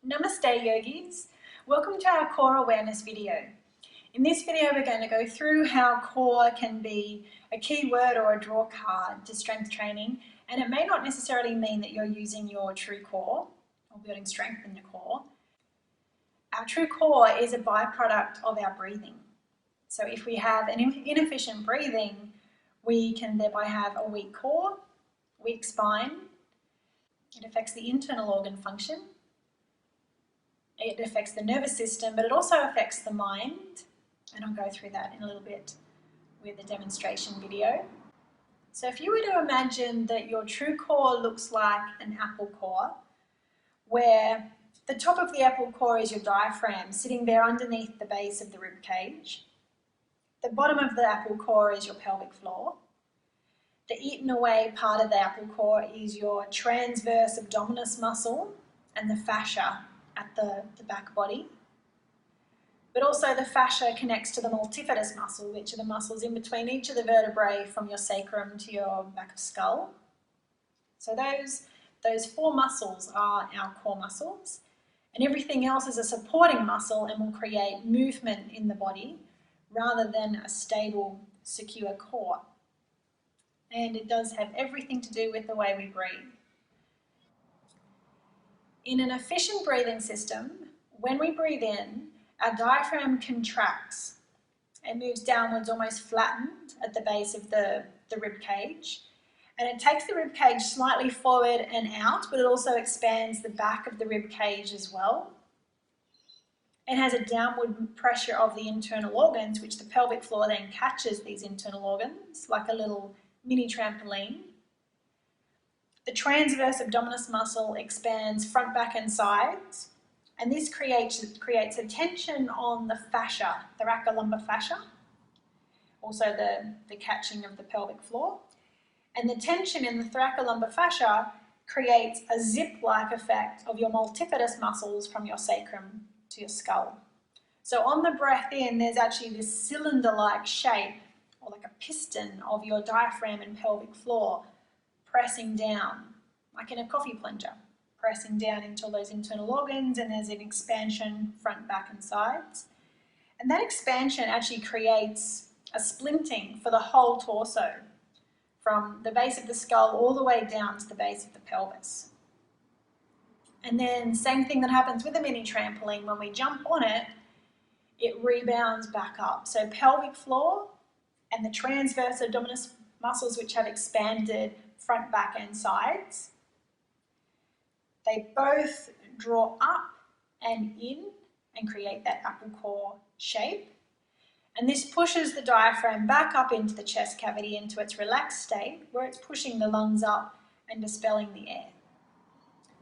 Namaste yogis, welcome to our core awareness video. In this video we're going to go through how core can be a keyword or a draw card to strength training, and it may not necessarily mean that you're using your true core or building strength in your core. Our true core is a byproduct of our breathing. So if we have an inefficient breathing, we can thereby have a weak core, weak spine. It affects the internal organ function. It affects the nervous system, but it also affects the mind, and I'll go through that in a little bit with a demonstration video. So if you were to imagine that your true core looks like an apple core, where the top of the apple core is your diaphragm sitting there underneath the base of the rib cage. The bottom of the apple core is your pelvic floor. The eaten away part of the apple core is your transverse abdominis muscle and the fascia at the back body. But also the fascia connects to the multifidus muscle, which are the muscles in between each of the vertebrae from your sacrum to your back of skull. So those four muscles are our core muscles, and everything else is a supporting muscle and will create movement in the body rather than a stable, secure core. And it does have everything to do with the way we breathe. In an efficient breathing system, when we breathe in, our diaphragm contracts. It moves downwards, almost flattened at the base of the rib cage. And it takes the rib cage slightly forward and out, but it also expands the back of the rib cage as well. It has a downward pressure of the internal organs, which the pelvic floor then catches these internal organs like a little mini trampoline. The transverse abdominis muscle expands front, back and sides, and this creates a tension on the fascia, the thoracolumbar fascia, also the catching of the pelvic floor. And the tension in the thoracolumbar fascia creates a zip-like effect of your multifidus muscles from your sacrum to your skull. So on the breath in, there's actually this cylinder-like shape, or like a piston of your diaphragm and pelvic floor, pressing down, like in a coffee plunger, pressing down into those internal organs, and there's an expansion front, back and sides. And that expansion actually creates a splinting for the whole torso, from the base of the skull all the way down to the base of the pelvis. And then same thing that happens with a mini trampoline, when we jump on it, it rebounds back up. So pelvic floor and the transverse abdominis muscles, which have expanded front, back and sides, they both draw up and in and create that apple core shape. And this pushes the diaphragm back up into the chest cavity, into its relaxed state, where it's pushing the lungs up and dispelling the air.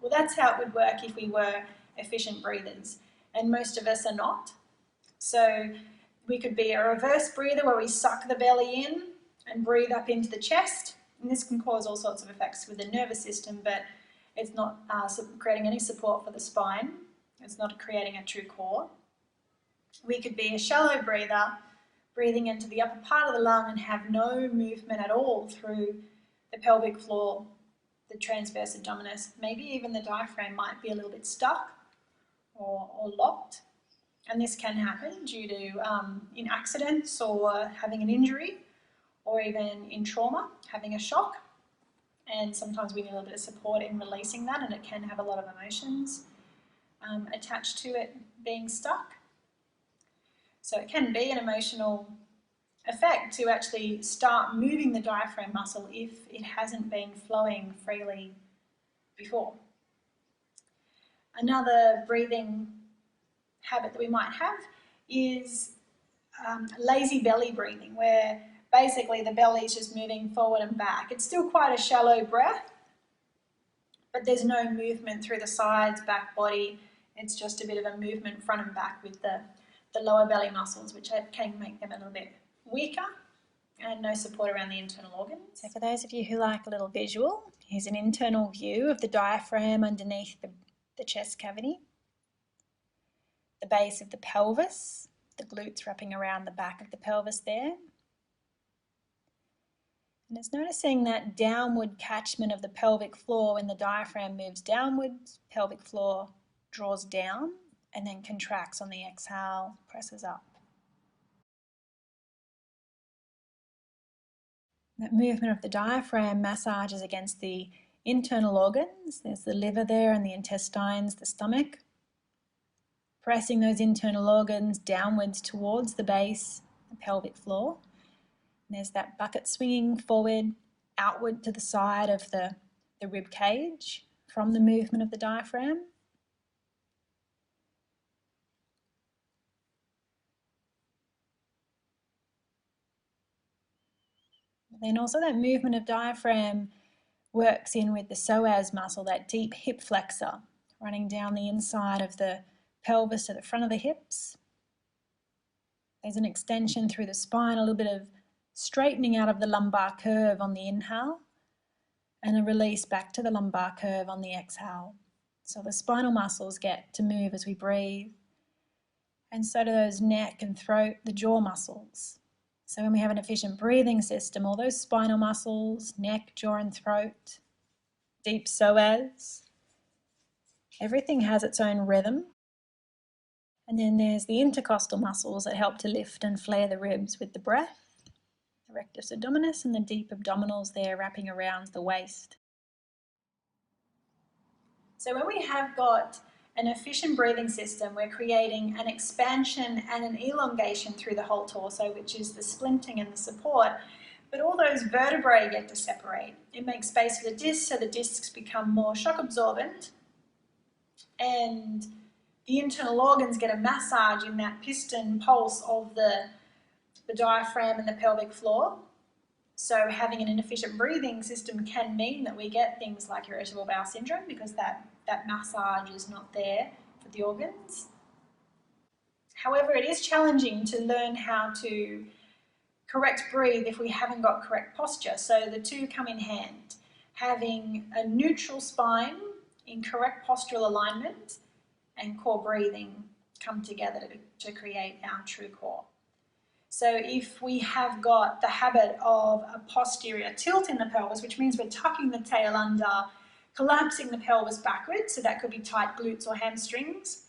Well, that's how it would work if we were efficient breathers, and most of us are not. So we could be a reverse breather, where we suck the belly in and breathe up into the chest. And this can cause all sorts of effects with the nervous system, but it's not creating any support for the spine. It's not creating a true core. We could be a shallow breather, breathing into the upper part of the lung and have no movement at all through the pelvic floor, the transverse abdominis. Maybe even the diaphragm might be a little bit stuck or locked. And this can happen due to in accidents or having an injury, or even in trauma, having a shock. And sometimes we need a little bit of support in releasing that, and it can have a lot of emotions attached to it being stuck. So it can be an emotional effect to actually start moving the diaphragm muscle if it hasn't been flowing freely before. Another breathing habit that we might have is lazy belly breathing, where basically the belly is just moving forward and back. It's still quite a shallow breath, but there's no movement through the sides, back body. It's just a bit of a movement front and back with the lower belly muscles, which can make them a little bit weaker, and no support around the internal organs. So for those of you who like a little visual, here's an internal view of the diaphragm underneath the chest cavity, the base of the pelvis, the glutes wrapping around the back of the pelvis there. And it's noticing that downward catchment of the pelvic floor when the diaphragm moves downwards, pelvic floor draws down and then contracts on the exhale, presses up. That movement of the diaphragm massages against the internal organs. There's the liver there and the intestines, the stomach. Pressing those internal organs downwards towards the base, the pelvic floor. And there's that bucket swinging forward, outward to the side of the rib cage from the movement of the diaphragm. Then also that movement of diaphragm works in with the psoas muscle, that deep hip flexor, running down the inside of the pelvis to the front of the hips. There's an extension through the spine, a little bit of straightening out of the lumbar curve on the inhale, and a release back to the lumbar curve on the exhale. So the spinal muscles get to move as we breathe, and so do those neck and throat, the jaw muscles. So when we have an efficient breathing system, all those spinal muscles, neck, jaw and throat, deep psoas, everything has its own rhythm. And then there's the intercostal muscles that help to lift and flare the ribs with the breath, the rectus abdominis and the deep abdominals there wrapping around the waist. So when we have got an efficient breathing system, we're creating an expansion and an elongation through the whole torso, which is the splinting and the support. But all those vertebrae get to separate. It makes space for the discs, so the discs become more shock absorbent. And the internal organs get a massage in that piston pulse of the diaphragm and the pelvic floor. So having an inefficient breathing system can mean that we get things like irritable bowel syndrome because that massage is not there for the organs. However, it is challenging to learn how to correct breathe if we haven't got correct posture. So the two come in hand. Having a neutral spine in correct postural alignment and core breathing come together to create our true core. So if we have got the habit of a posterior tilt in the pelvis, which means we're tucking the tail under, collapsing the pelvis backwards, so that could be tight glutes or hamstrings,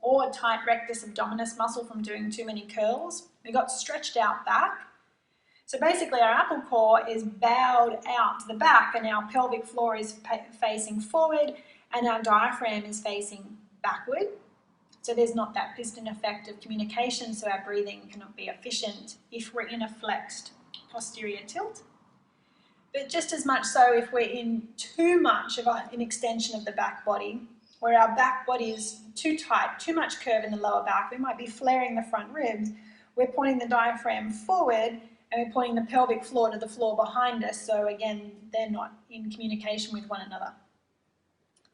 or tight rectus abdominis muscle from doing too many curls. We got stretched out back. So basically our apple core is bowed out to the back and our pelvic floor is facing forward and our diaphragm is facing backward. So there's not that piston effect of communication, so our breathing cannot be efficient if we're in a flexed posterior tilt. But just as much so if we're in too much of an extension of the back body, where our back body is too tight, too much curve in the lower back, we might be flaring the front ribs, we're pointing the diaphragm forward and we're pointing the pelvic floor to the floor behind us, so again, they're not in communication with one another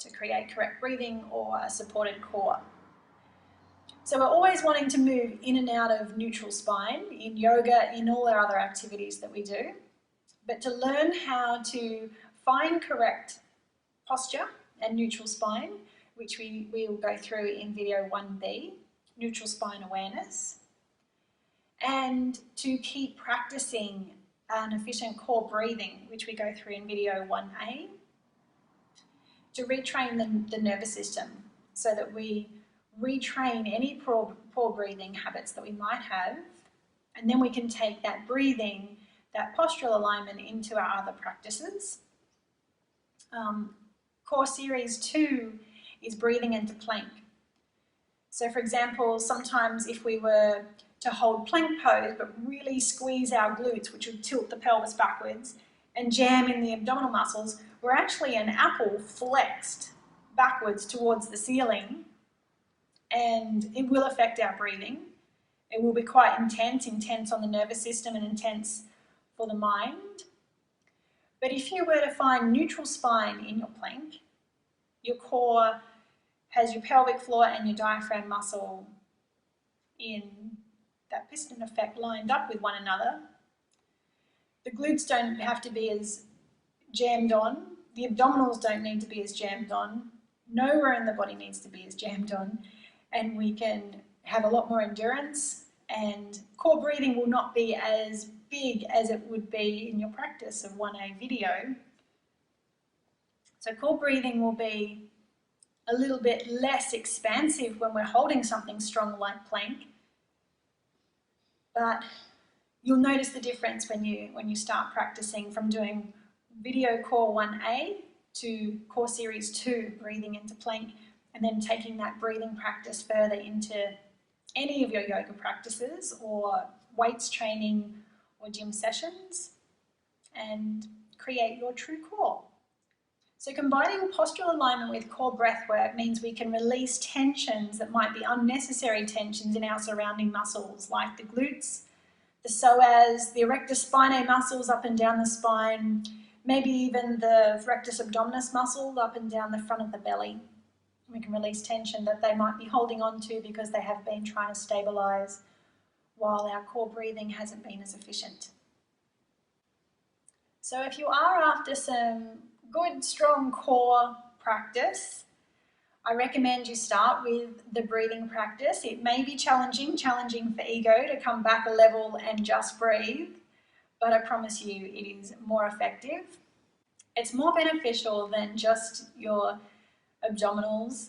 to create correct breathing or a supported core. So we're always wanting to move in and out of neutral spine in yoga, in all our other activities that we do. But to learn how to find correct posture and neutral spine, which we will go through in video 1B, neutral spine awareness, and to keep practicing an efficient core breathing, which we go through in video 1A, to retrain the nervous system so that we retrain any poor breathing habits that we might have, and then we can take that breathing, that postural alignment into our other practices. Core series 2 is breathing into plank. So for example, sometimes if we were to hold plank pose but really squeeze our glutes, which would tilt the pelvis backwards, and jam in the abdominal muscles, we're actually an apple flexed backwards towards the ceiling, and it will affect our breathing. It will be quite intense on the nervous system and intense for the mind. But if you were to find neutral spine in your plank, your core has your pelvic floor and your diaphragm muscle in that piston effect lined up with one another. The glutes don't have to be as jammed on. The abdominals don't need to be as jammed on. Nowhere in the body needs to be as jammed on. And we can have a lot more endurance, and core breathing will not be as big as it would be in your practice of 1A video. So core breathing will be a little bit less expansive when we're holding something strong like plank. But you'll notice the difference when you start practicing from doing video core 1A to core series 2, breathing into plank, and then taking that breathing practice further into any of your yoga practices or weights training or gym sessions, and create your true core. So combining postural alignment with core breath work means we can release tensions that might be unnecessary tensions in our surrounding muscles, like the glutes, the psoas, the rectus spinae muscles up and down the spine, maybe even the rectus abdominis muscle up and down the front of the belly. We can release tension that they might be holding on to because they have been trying to stabilize while our core breathing hasn't been as efficient. So if you are after some good, strong core practice, I recommend you start with the breathing practice. It may be challenging for ego to come back a level and just breathe, but I promise you it is more effective. It's more beneficial than just your abdominals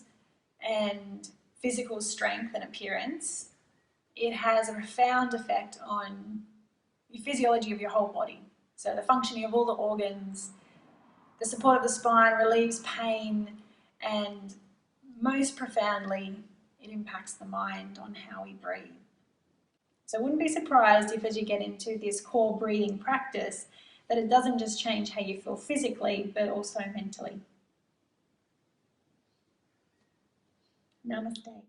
and physical strength and appearance. It has a profound effect on the physiology of your whole body. So the functioning of all the organs, the support of the spine, relieves pain, and most profoundly, it impacts the mind on how we breathe. So I wouldn't be surprised if as you get into this core breathing practice, that it doesn't just change how you feel physically, but also mentally. Namaste.